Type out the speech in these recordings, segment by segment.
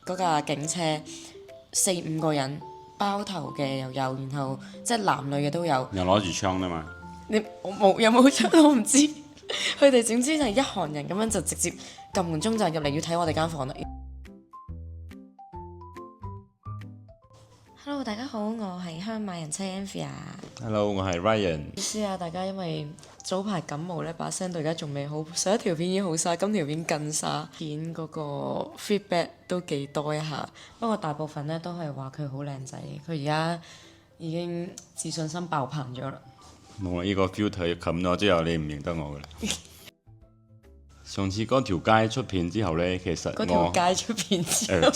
嗰架警車4-5個人，包頭嘅又有，然後即係男女嘅都有。又攞住槍啊嘛。我冇有冇槍我唔知，佢哋總之就係一行人咁樣就直接撳門鐘就入嚟要睇我哋間房啦。Hello， 大家好，我係香馬人妻 Anthea。Hello， 我係 Ryan。意思啊，大家因為早排感冒呢，把聲到而家仲未好。上一條片已經好晒，今條片更沙。片嗰個 feedback 都幾多一下，不過大部分呢都係話佢好靚仔，佢而家已經自信心爆棚咗啦。冇啦，呢個 filter 冚咗之後，你唔認得我噶啦。上次嗰條街出片之後呢，其實嗰條街出片之後。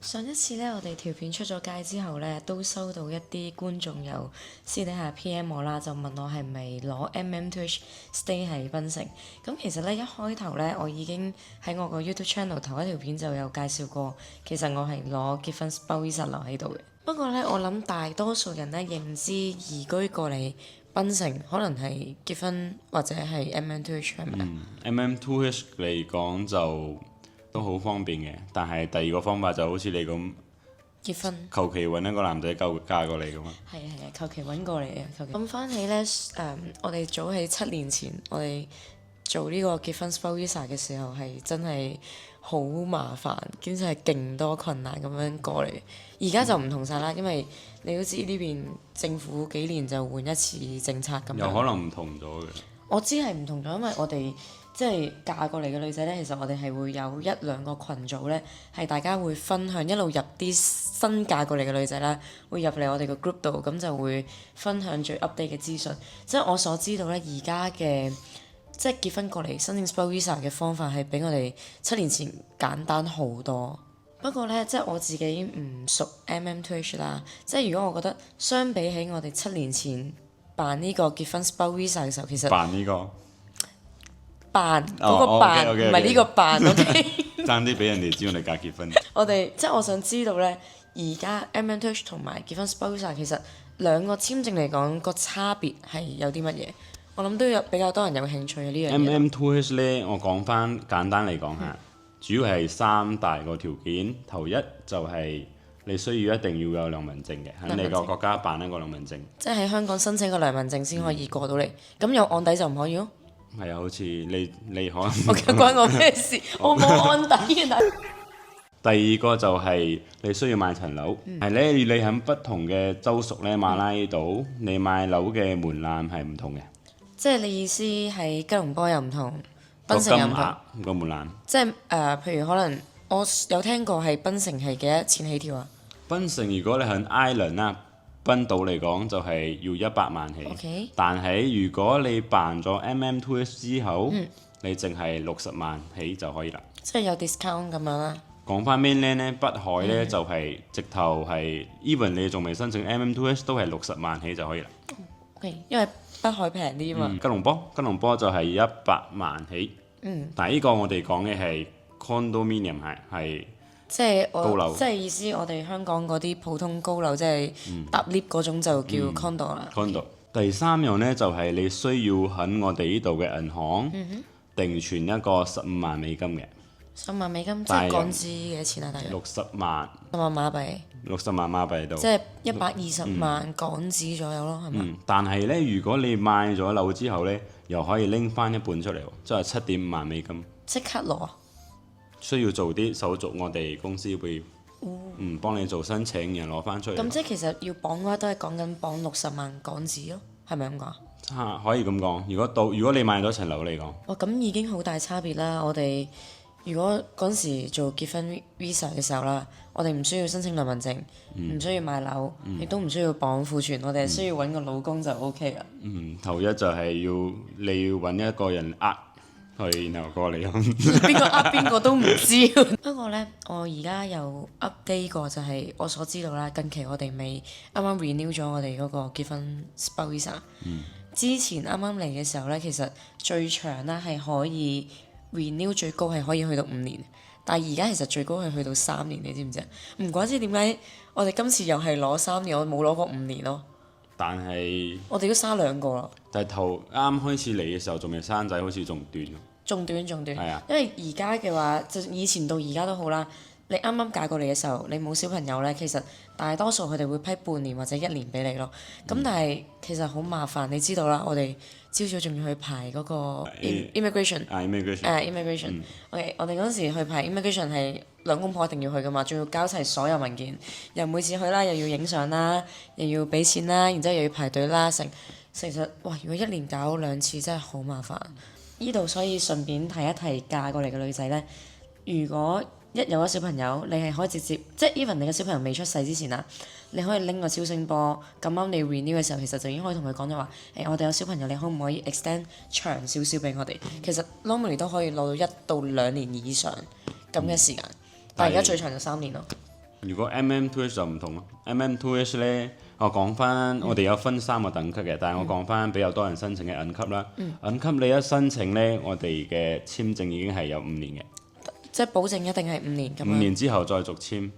上一次呢，我哋條片出咗街之後呢，都收到一啲觀眾有私底下 PM 我啦，就問我係咪攞 MM2H stay 喺檳城。咁其實呢，一開頭呢，我已經喺我個 YouTube channel 頭一條片就有介紹過，其實我係攞結婚 spouse visa 留喺度嘅。不過呢，我諗大多數人呢，認知移居過嚟檳城，可能係結婚或者係 MM2H 係咪？MM2H 嚟講就都好方便嘅，但係第二個方法就好似你咁結婚，求其揾一個男仔嫁過嚟咁啊。係啊係啊，求其揾過嚟嘅。諗翻起呢，我哋早喺7年前，我哋做呢個結婚 spouse visa 嘅時候係真係好麻煩，兼且係勁多困難咁樣過嚟。而家就唔同晒啦，因為你都知呢邊政府幾年就換一次政策咁樣。有可能唔同咗嘅。我知係唔同咗，因為我哋即係嫁過嚟嘅女仔呢，其實我哋係會有1-2個群組呢，係大家會分享，一路入啲新嫁過嚟嘅女仔啦，會入嚟我哋個 group 度，咁就會分享最 update 嘅資訊。即係我所知道呢，而家嘅即係結婚過嚟申請 spouse visa 嘅方法係比我哋7年前簡單好多。不過呢，即係我自己唔熟 MM2H 啦，即係如果我覺得相比起我哋7年前辦呢個結婚 spouse visa 嘅時候，其實辦呢個辦嗰個辦唔係呢個辦，OK。爭啲俾人哋知我哋假結婚。我哋即係我想知道呢，而家 MM2H 同埋結婚 spouse visa 其實兩個簽證嚟講個差別係有啲乜嘢？我諗都有比較多人有興趣嘅呢樣嘢。MM2H 呢，我講翻簡單嚟講下，主要係3大個條件。頭一就係你需要一定要有良民證嘅，喺你個國家辦一個良民證。即係喺香港申請個良民證先可以過到嚟，咁有案底就唔可以咯。係啊，好似你可能我關我咩事？我冇案底嘅。第二個就係你需要買層樓，係咧你喺不同嘅州屬咧馬拉島，你買樓嘅門檻係唔同嘅。即係你意思係吉隆坡又唔同，檳城又唔同。個門檻。即係譬如可能我有聽過係檳城係幾多錢起跳啊？檳城如果你喺 Island 啦，檳島嚟講就係要100萬起。Okay. 但係如果你辦咗 MM2H 之後，你淨係60萬起就可以啦。即係有 discount 咁樣啦。講翻 mainland 咧，北海咧就係直頭係 even 你仲未申請 MM2H 都係60萬起就可以啦。Okay，因為北海平啲啊嘛。吉隆坡就係100萬起。但係呢個我哋講嘅係 condominium 係即係高樓，即係意思我哋香港嗰啲普通高樓，即係搭 lift 嗰種就叫 condo 啦。condo。第三樣呢，就係你需要喺我哋呢度嘅銀行定存一個15萬美金嘅。15萬美金即係港紙幾多錢啊？大約60萬。10萬馬幣。60萬馬幣度。即係120萬港紙左右咯，係咪？但係呢，如果你買咗樓之後呢，又可以拎翻一半出嚟喎，即係7.5萬美金。即刻攞啊！需要做啲手續，我哋公司會幫你做申請，然後攞翻出嚟。咁即係其實要綁嘅話，都係講緊綁60萬港紙咯，係咪咁講？可以咁講。如果你買咗層樓嚟講，哇，咁已經好大差別啦！我哋如果嗰陣時做結婚 visa 嘅時候啦，我哋唔需要申請良民證，唔需要買樓，亦都唔需要綁庫存，我哋係需要揾個老公就 OK 啦。頭一就係你要揾一個人去，然後過嚟邊個邊個都唔知。不過呢，我而家有 update 過，就係我所知道啦。近期我哋未啱啱 renew 咗我哋嗰個結婚 spouse visa。之前啱啱嚟嘅時候呢，其實最長啦係可以 renew 最高係可以去到5年，但係而家其實最高係去到3年，你知唔知啊？唔怪之點解我哋今次又係攞3年，我冇攞過5年咯。但係我哋都生2個啦。但係頭啱開始嚟嘅時候仲未生仔，好似仲短。仲短仲短，係啊因為而家嘅話，就以前到而家都好啦。你啱啱嫁過嚟嘅時候，你冇小朋友咧，其實大多數佢哋會批半年或者1年俾你咯。咁但係其實好麻煩，你知道啦，我哋朝早仲要去排嗰個 immigration。immigration。OK，我哋嗰時去排 immigration 係兩公婆一定要去噶嘛，仲要交齊所有文件，又每次去啦，又要影相啦，又要俾錢啦，然之後又要排隊啦，其實哇，如果1年搞2次真係好麻煩。依度所以順便提一提嫁過嚟嘅女仔咧，如果一有咗小朋友，你係可以直接即係 even 你嘅小朋友未出世之前啊，你可以拎個超聲波，咁啱你 renew 嘅時候，其實就已經可以同佢講咗話，我哋有小朋友，你可唔可以 extend 長少少俾我哋？其實 normally 都可以攞到1到2年以上咁嘅時間，但係而家最長就3年咯。如果 MM2H 就唔同咯，MM2H 咧，我講翻，我哋有分3個等級嘅，但係我講翻比較多人申請嘅銀級啦。銀級你一申請咧，我哋嘅簽證已經係有5年嘅。即係保證一定係5年咁樣。5年之後再續簽。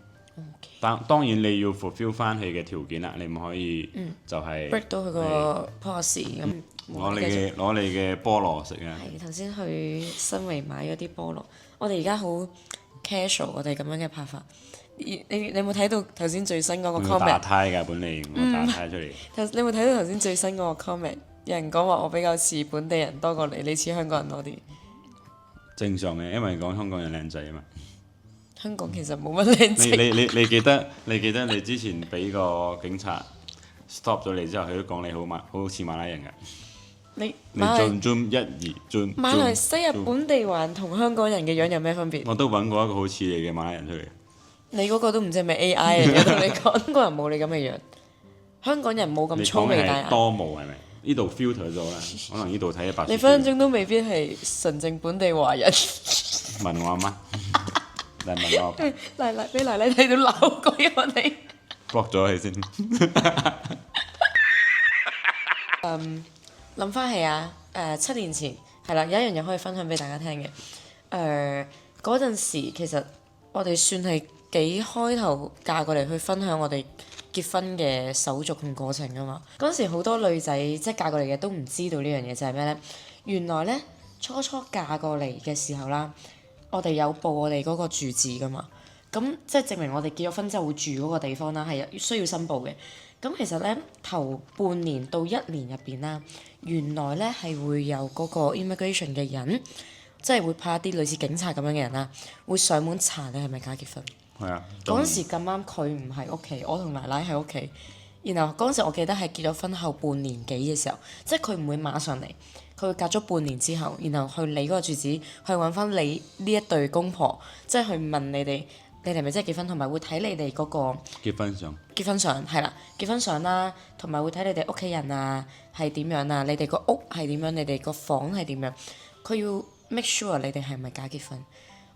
當然你要 fulfill 翻佢嘅條件啦，你唔可以就係 break 到佢個 policy 咁。攞你嘅菠蘿食啊！係頭先去新圍買咗啲菠蘿，我哋而家好 casual，我哋咁樣嘅拍法。你有冇睇到頭先最新嗰個 comment？ 打胎㗎本嚟，我打胎出嚟。你有冇睇到頭先最新嗰個 comment？有人講話我比較似本地人多過你似香港人多啲。正常嘅，因為講香港人靚仔啊嘛。香港其實冇乜靚仔。你記得你之前俾個警察 stop 咗你之後，佢都講你好似馬來人㗎。你zoom 1、2 zoom。馬來西亞本地人同香港人嘅樣有咩分別？我都揾過一個好似你嘅馬來人出嚟。你嗰個都唔知係咪 AI 嚟嘅，同你講，香港人冇你咁嘅樣。香港人冇咁粗眉大眼。多毛係咪？呢度 filter 咗啦，可能呢度睇100。你分分鐘都未必係純正本地華人。問我阿媽，嚟問我。俾奶奶睇到鬧鬼我哋。block 咗佢先。諗翻起啊，7年前係啦，有一樣嘢可以分享俾大家聽嘅。嗰陣時其實我哋算係幾開頭嫁過嚟去分享我哋結婚嘅手續同過程㗎嘛。嗰陣時好多女仔即係嫁過嚟嘅都唔知道呢樣嘢就係咩呢？原來呢，初嫁過嚟嘅時候啦，我哋有報我哋嗰個住址㗎嘛。咁即係證明我哋結咗婚之後會住嗰個地方啦，係需要申報嘅。咁其實呢，頭半年到1年入邊啦，原來呢係會有嗰個 immigration 嘅人，即係會派一啲類似警察咁樣嘅人啦，會上門查你係咪假結婚。係啊。嗰陣時咁啱佢唔喺屋企，我同奶奶喺屋企。然後嗰陣時我記得係結咗婚後半年幾嘅時候，即係佢唔會馬上嚟，佢會隔咗半年之後，然後去你嗰個住址去揾翻你呢一對公婆，即係去問你哋係咪真係結婚，同埋會睇你哋嗰個結婚相。結婚相係啦，結婚相啦，同埋會睇你哋屋企人啊係點樣啊，你哋個屋係點樣，你哋個房係點樣，佢要 make sure 你哋係咪假結婚。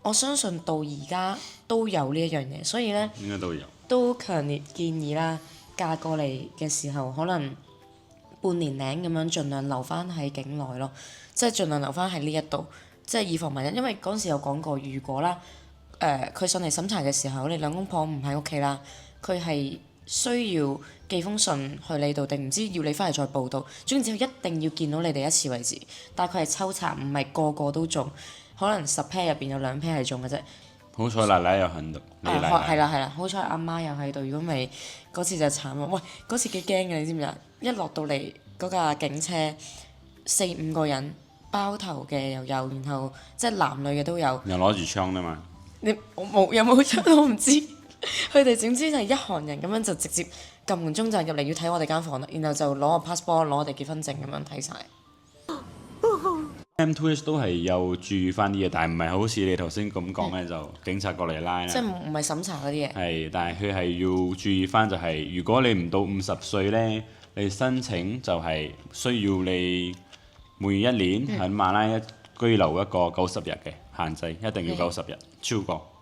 我相信到而家都有呢一樣嘢，所以呢，應該都有。都強烈建議啦，嫁過嚟嘅時候可能半年零咁樣，盡量留翻喺境內咯，即係盡量留翻喺呢一度，即係以防萬一。因為嗰陣時有講過，如果啦佢上嚟審查嘅時候，你兩公婆唔喺屋企啦，佢係需要寄封信去你度，定唔知要你翻嚟再報到。總之一定要見到你哋一次為止。但係佢係抽查，唔係個個都中，可能10 pair 入邊有2 pair 係中嘅啫。好彩奶奶又喺度。係啦，好彩阿媽又喺度，如果唔係嗰次就慘啦。喂，嗰次幾驚嘅，你知唔知啊？一落到嚟嗰架警車4、5個人，包頭嘅又有，然後即係男女嘅都有。又攞住槍啊嘛！我冇有冇槍我唔知，佢哋總之就係一行人咁樣就直接撳門鐘就入嚟要睇我哋間房啦，然後就攞個 passport 攞我哋結婚證咁樣睇晒。M2H 都係有注意翻啲嘢，但係唔係好似你頭先咁講嘅就警察過嚟拉啦。即係唔係審查嗰啲嘢。係，但係佢係要注意翻就係，如果你唔到50歲呢，你申請就係需要你每1年喺馬拉居留一個90日嘅限制，一定要90日，超過。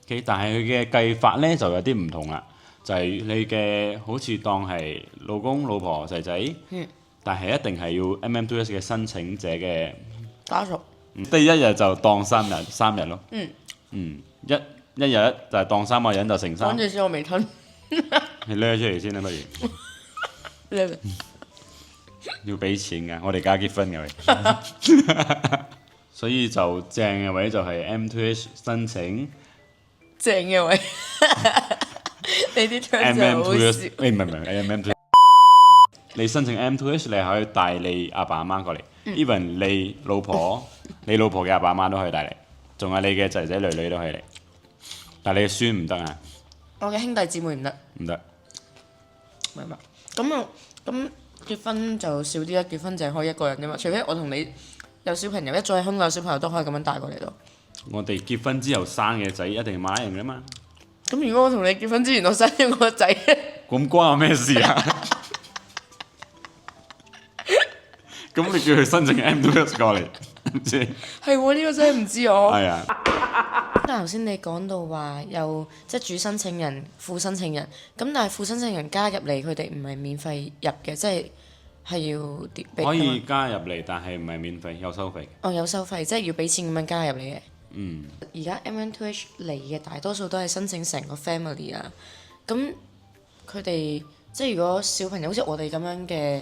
Okay，但係佢嘅計法呢就有啲唔同啦，就係你嘅好似當係老公、老婆、仔仔。但係一定係要 MM2H 嘅申請者嘅家屬。第一日就當3日咯。一日就係當3個人就乘3。講住先，我未吞。你掠出嚟先啦，不如。要俾錢㗎，我哋假結婚㗎喂。所以就正嘅位就係 M2H 申請正嘅位，你啲 term 就好笑。 MM2H，唔係 MM2H，你申請 M2H 你係可以帶你阿爸阿媽過嚟，even 你老婆嘅阿爸阿媽都可以帶嚟，仲有你嘅仔仔女女都可以嚟，但係你嘅孫唔得啊，我嘅兄弟姊妹唔得，唔得。明白。咁結婚就少啲啦，結婚就係可以一個人啫嘛，除非我同你有小朋友，一早喺香港有小朋友都可以咁樣帶過嚟咯。我哋結婚之後生嘅仔一定係馬來人㗎嘛，咁如果我同你結婚之前我生咗個仔，咁關我咩事啊？咁你叫佢申請 M2H 過嚟，唔知係喎，呢個真係唔知我。係啊。但係頭先你講到話有即係主申請人、副申請人，咁但係副申請人加入嚟，佢哋唔係免費入嘅，即係要俾可以加入嚟，但係唔係免費，有收費。哦，有收費，即係要俾錢咁樣加入嚟嘅。嗯。而家 MM2H 嚟嘅大多數都係申請成個 family 啊，咁佢哋即係如果小朋友好似我哋咁樣嘅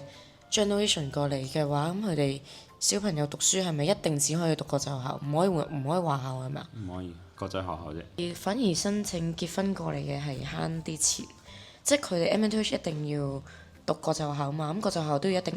generation 過嚟嘅話，咁佢哋小朋友讀書係咪一定只可以讀國際學校，唔可以華校係咪啊？唔可以國際學校啫。反而申請結婚過嚟嘅係慳啲錢，即係佢哋 MM2H 一定要讀國際學校嘛，咁國際學校都要即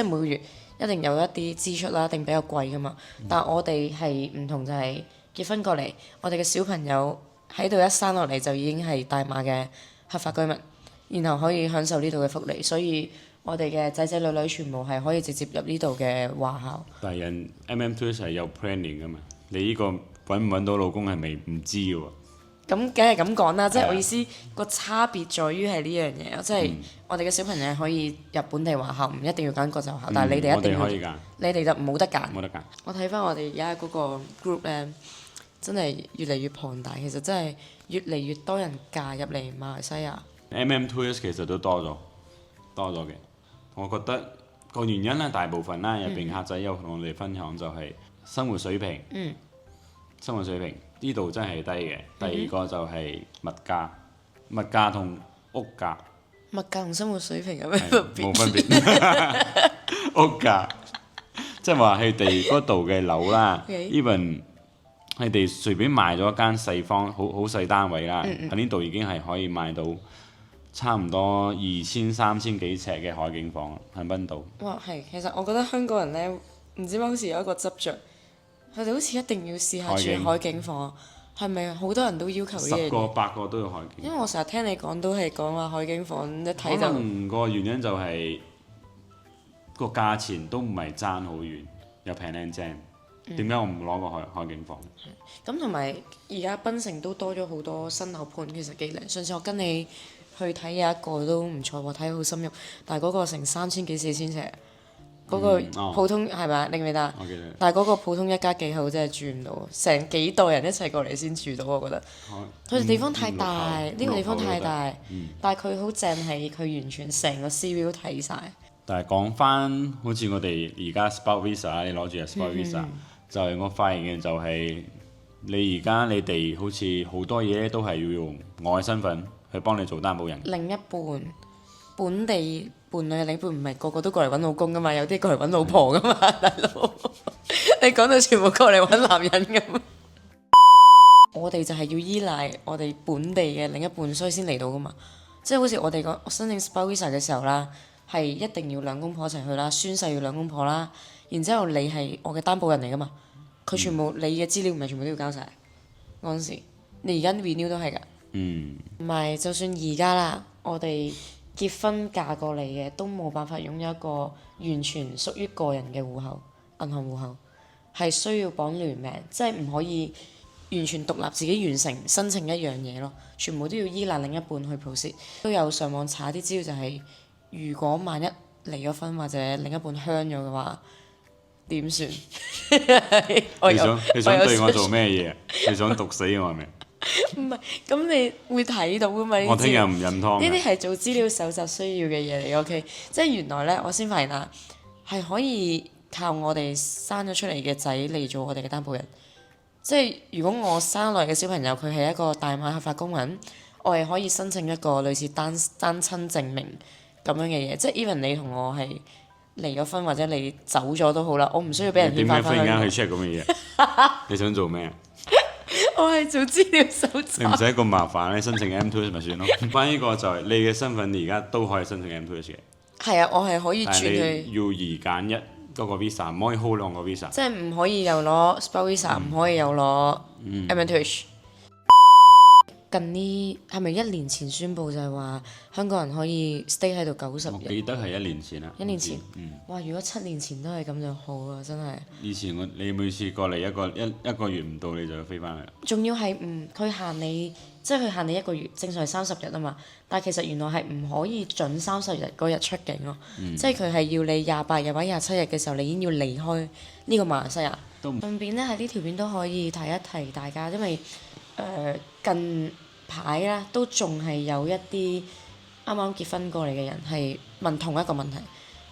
係每個月一定有一啲支出啦，一定比較貴噶嘛。但係我哋係唔同，就係結婚過嚟，我哋嘅小朋友喺度一生落嚟就已經係大馬嘅合法居民，然後可以享受呢度嘅福利，所以我哋嘅仔仔女女全部係可以直接入呢度嘅華校。但係人 MM2H 係有 planning 噶嘛，你呢個揾唔揾到老公係咪唔知嘅喎？咁梗係咁講啦，即係係啊我意思個差別在於係呢樣嘢，即係我哋嘅小朋友係可以入本地華校，唔一定要揀國際學校，但係你哋一定要，我哋可以揀，你哋就冇得揀。冇得揀。我睇翻我哋而家嗰個 group 咧，真係越嚟越龐大，其實真係越嚟越多人嫁入嚟馬來西亞。MM2H 其實都多咗嘅。我覺得個原因咧，大部分啦入邊客仔有同我哋分享就係生活水平。生活水平呢度真係低嘅。第二個就係物價同屋價。物價同生活水平有咩係分別？冇分別。屋價即係話佢哋嗰度嘅樓啦 Okay ，even 佢哋隨便賣咗一間細方好細單位啦，喺呢度已經係可以賣到差唔多2000、3000幾尺嘅海景房喺賓島。哇，係，其實我覺得香港人咧，唔知點解好似有一個執着，佢哋好似一定要試下海景住海景房，係咪好多人都要求呢樣10個嘢？ 8個都有海景。因為我成日聽你講都係講話海景房一睇可就能個原因就係個價錢都唔係爭好遠，又平靚正。點解我唔攞個海景房？咁，同埋而家檳城都多咗好多新樓盤，其實幾靚。上次我跟你去睇有一個都唔錯喎，睇得好深入，但係嗰個成3000幾4000尺，嗰個普通係咪啊？你記唔記得啊？我記得。但係嗰個普通一家幾口真係住唔到，成幾代人一齊過嚟先住到，我覺得。佢哋地方太大，呢個地方太大，但係佢好正係佢完全成個 sea view 睇晒。但係講翻好似我哋而家 Spout Visa，你攞住個 Spout Visa，就係我發現嘅就係你而家你哋好似好多嘢都係要用我嘅身份去幫你做擔保人。另一半本地伴侶嘅另一半唔係個個都過嚟揾老公噶嘛，有啲過嚟揾老婆噶嘛，大佬。你講到全部過嚟揾男人咁。我哋就係要依賴我哋本地嘅另一半，所以先嚟到噶嘛。即係好似我哋講申請 Spout Visa 嘅時候啦，係一定要兩公婆一齊去啦，宣誓要兩公婆啦，然之後你係我嘅擔保人嚟噶嘛，佢全部你嘅資料唔係全部都要交晒嗰陣時，你而家 renew 都係㗎。唔係，就算而家啦，我哋結婚嫁過嚟嘅都冇辦法擁有一個完全屬於個人嘅戶口，銀行戶口係需要綁聯名，即係唔可以完全獨立自己完成申請一樣嘢咯，全部都要依賴另一半去 proceed。都有上網查啲資料就係、如果萬一離咗婚或者另一半鄉咗嘅話，點算？你想對我做咩嘢啊？你想毒死我係咪？唔係，咁你會睇到噶嘛？呢啲我聽日唔飲湯呢啲嘅。係做資料搜集需要嘅嘢嚟，OK？即係原來咧，我先發現啦，係可以靠我哋生咗出嚟嘅仔嚟做我哋嘅擔保人。即係如果我生落嚟嘅小朋友佢係一個大馬合法公民，我係可以申請一個類似單親證明咁樣嘅嘢。即係 even 你同我係離咗婚或者你走咗都好啦，我唔需要俾人遣點解忽然間返翻香港。去 check 咁嘅嘢？你想做咩啊？我係做資料搜集你。唔使咁麻煩，你申請 M2 咪算咯。關於呢個就係你嘅身份，你而家都可以申請 M2 嘅，係啊，我係可以但係轉去，你要二揀一嗰個 visa，唔可以 hold 兩個 visa。即係唔可以又攞 spouse visa，唔可以又攞 M2。近呢係咪1年前宣布就係話香港人可以 stay 喺度90日？我記得係1年前啦。 1年前唔知哇！如果7年前都係咁就好啊，真係。以前你每次過嚟一個月唔到你就要飛翻去啦。仲要係佢限你，即係佢限你1個月，正常係30日啊嘛。但係其實原來係唔可以準30日嗰日出境咯，即係佢係要你28日或者27日嘅時候，你已經要離開呢個馬來西亞。都唔順便咧喺呢條片都可以提一提大家，因為近排啦都仲係有一啲啱啱結婚過嚟嘅人係問同一個問題，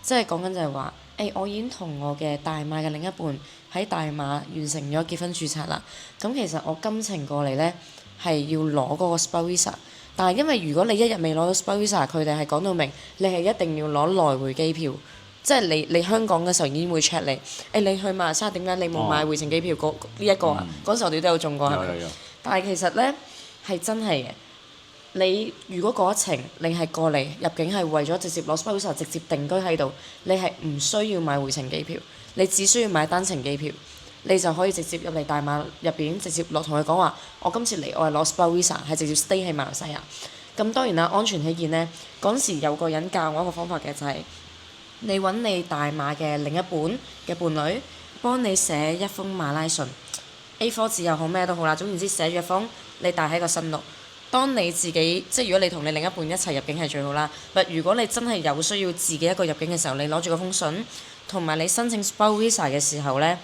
即係講緊就係話，我已經同我嘅大馬嘅另一半喺大馬完成咗結婚註冊啦。咁其實我今程過嚟呢係要攞嗰個 spouse visa，但係因為如果你一日未攞到 spouse visa，佢哋係講到明，你係一定要攞來回機票。即係你香港嘅時候已經會 check 你，你去馬來西亞點解你冇買回程機票？呢一個啊，嗰時我哋都有中過係咪？有。但係其實呢，係真係嘅。你如果嗰一程你係過嚟入境係為咗直接攞 spouse visa 直接定居喺度，你係唔需要買回程機票，你只需要買單程機票，你就可以直接入嚟大馬入邊直接落同佢講話，我今次嚟我係攞 spouse visa 係直接 stay 喺馬來西亞。咁當然啦，安全起見呢，嗰陣時有個人教我一個方法嘅就係、你揾你大馬嘅另一半嘅伴侶，幫你寫一封馬拉信 A4 紙又好咩都好啦，總言之寫咗封，你帶喺個身度。當你自己即係如果你同你另一半一齊入境係最好啦。但如果你真係有需要自己一個入境嘅時候，你攞住嗰封信，同埋你申請 spouse visa 嘅時候呢，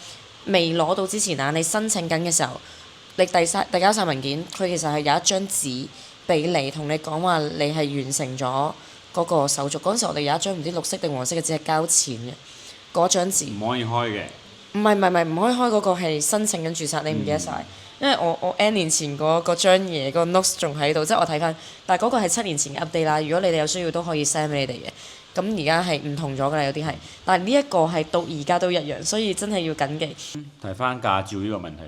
未攞到之前啊，你申請緊嘅時候，你遞交晒文件，佢其實係有一張紙俾你，同你講話你係完成咗嗰個手續。嗰陣時我哋有一張唔知綠色定黃色嘅紙係交錢嘅嗰張紙。唔可以開嘅。唔係，唔可以開嗰個係申請緊註冊，你唔記得晒。因為我 N 年前嗰張嘢個 notes 仲喺度，即係我睇翻，但係嗰個係7年前嘅 update 啦。如果你哋有需要都可以 send 俾你哋嘅。咁而家係唔同咗㗎啦，有啲係，但係呢一個係到而家都一樣，所以真係要緊記。提翻駕照呢個問題。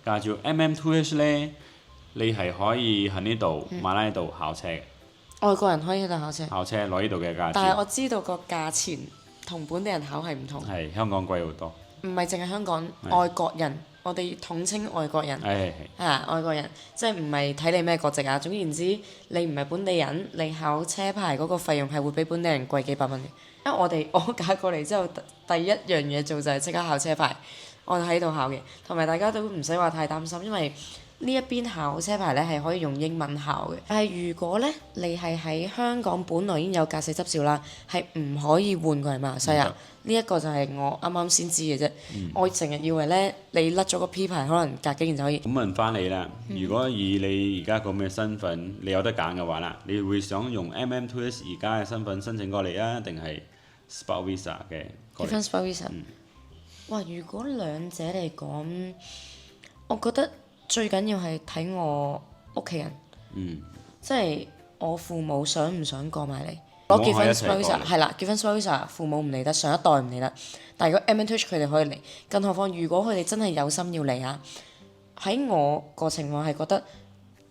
駕照 MM2H 呢，你係可以喺呢度馬拉度考車嘅。外國人可以喺度考車，考車攞呢度嘅駕但係我照。知道個價錢同本地人考係唔同，係香港貴好多。唔係淨係香港外國人，我哋統稱外國人。係。外國人即係唔係睇你咩國籍啊？總言之，你唔係本地人，你考車牌嗰個費用係會比本地人貴幾百蚊嘅。因為我嫁過嚟之後，第一樣嘢做就係即刻考車牌，我喺度考嘅，同埋大家都唔使話太擔心，因為呢一邊考車牌咧係可以用英文考嘅。但係如果咧你係喺香港本來已經有駕駛執照啦，係唔可以換過嚟馬來西亞。呢一個就係我啱啱先知嘅啫。我成日以為咧你甩咗個 P 牌，可能隔幾年就可以。咁問翻你啦，如果以你而家咁嘅身份，你有得揀嘅話啦，你會想用 MM2S 而家嘅身份申請過嚟啊，定係 spouse visa 嘅過嚟？結婚 spouse visa。哇！如果兩者嚟講，我覺得最緊要係睇我屋企人。即係我父母想唔想過埋嚟？攞結婚 spouse visa 係啦，結婚 spouse visa 父母唔嚟得，上一代唔嚟得。但係如果 MM2H 佢哋可以嚟，更何況如果佢哋真係有心要嚟啊，喺我個情況係覺得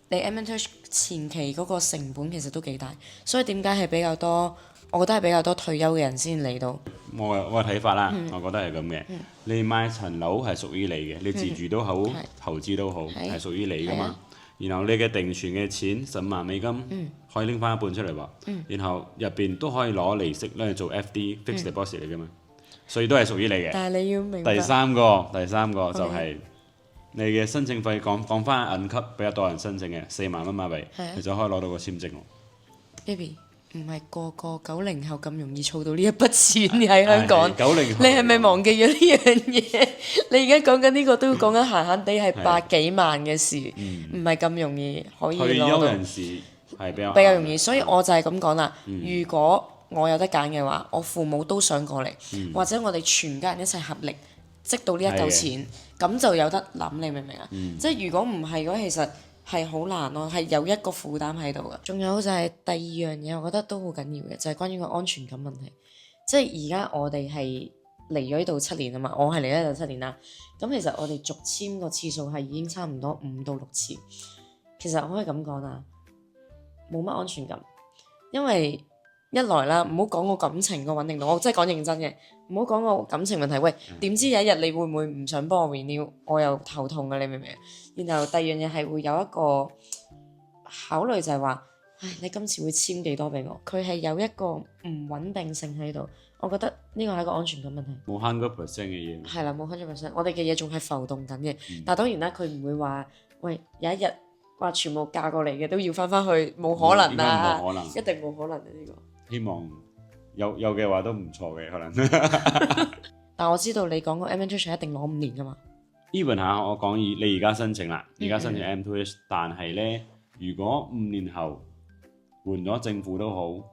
你 MM2H 前期嗰個成本其實都幾大，所以點解係比較多？我覺得係比較多退休嘅人先嚟到。我嘅睇法啦，我覺得係咁嘅。你買層樓係屬於你嘅，你自住都好，投資都好，係屬於你噶嘛。然後你嘅定存嘅錢15萬美金，可以拎翻一半出嚟喎。然後入邊都可以攞利息咧做 FD fixed deposit 嚟噶嘛，所以都係屬於你嘅。但係你要明白。第三個就係你嘅申請費，講翻銀級比較多人申請嘅4萬蚊馬幣，你就可以攞到個簽證喎。 Baby，唔係個個90後咁容易儲到呢一筆錢喺香港。90後你係咪忘記咗呢樣嘢？你而家講緊呢個都要講緊閒閒地係百幾萬嘅事，唔係咁容易可以退休攞到。人士係比較容易，所以我就係咁講啦。如果我有得揀嘅話，我父母都想過嚟，或者我哋全家人一齊合力積到呢一嚿錢，咁就有得諗，你明唔明啊？即係如果唔係嘅話，其實係好難咯，係有一個負擔喺度嘅。仲有就係第二樣嘢，我覺得都好緊要嘅，就係關於個安全感問題。即係而家我哋係嚟咗呢度7年啊嘛，我係嚟咗呢度7年啦。咁其實我哋續簽個次數係已經差唔多5到6次。其實我可以咁講啊，冇乜安全感，因為一來啦，唔好講個感情個穩定度，我真係講認真嘅，唔好講個感情問題。喂，點知有一日你會唔會唔想幫我 renew？我又頭痛嘅，你明唔明？然後第二樣嘢係會有一個考慮就係話，唉，你今次會簽幾多俾我？佢係有一個唔穩定性喺度，我覺得呢個係一個安全感問題。冇100%嘅嘢。係啦，冇100%，我哋嘅嘢仲係浮動緊嘅。但係當然啦，佢唔會話，喂，有一日話全部嫁過嚟嘅都要翻去，冇可能啊！冇可能，一定冇可能啊！呢個希望有嘅話都唔錯嘅可能。但我知道你講個 M&H 一定攞5年噶嘛。even 下我講你而家申請啦，而家申請 M2H，但係呢，如果5年後換咗政府都好，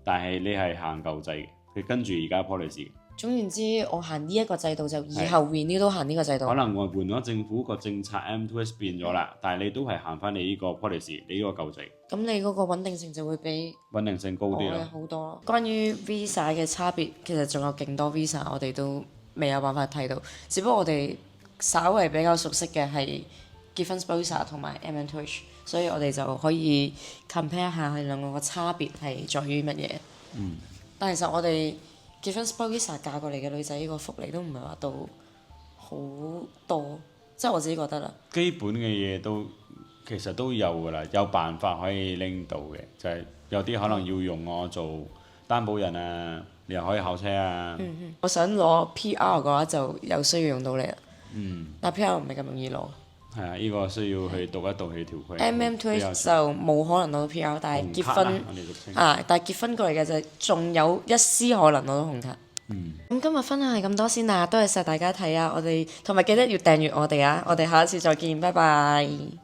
但係你係行舊制嘅，佢跟住而家 policy。總言之，我行呢一個制度就以後 renew 都行呢個制度。可能我換咗政府個政策 M2H 變咗啦，但係你都係行翻你呢個 policy，你呢個舊制。咁你嗰個穩定性就會比穩定性高啲咯。好多咯。關於 visa 嘅差別，其實仲有勁多 visa 我哋都未有辦法睇到，只不過我哋稍為比較熟悉嘅係結婚 visa 同埋 M&H，所以我哋就可以 compare 下佢兩個嘅差別係在於乜嘢。但其實我哋結婚 visa 嫁過嚟嘅女仔，呢個福利都唔係話到好多，即係我自己覺得啦。基本嘅嘢都其實都有㗎啦，有辦法可以拎到嘅，就係有啲可能要用我做擔保人啊，你又可以考車啊。我想攞 PR 嘅話，就有需要用到你啦。但 PR 唔係咁容易攞。係啊，呢個需要去讀一讀佢條規。M2H 就冇可能攞到 PR，但係結婚但係結婚過嚟嘅就仲有一絲可能攞到紅卡。咁今日分享係咁多先啦，多謝晒大家睇啊！我哋同埋記得要訂閱我哋啊！我哋下一次再見，拜拜。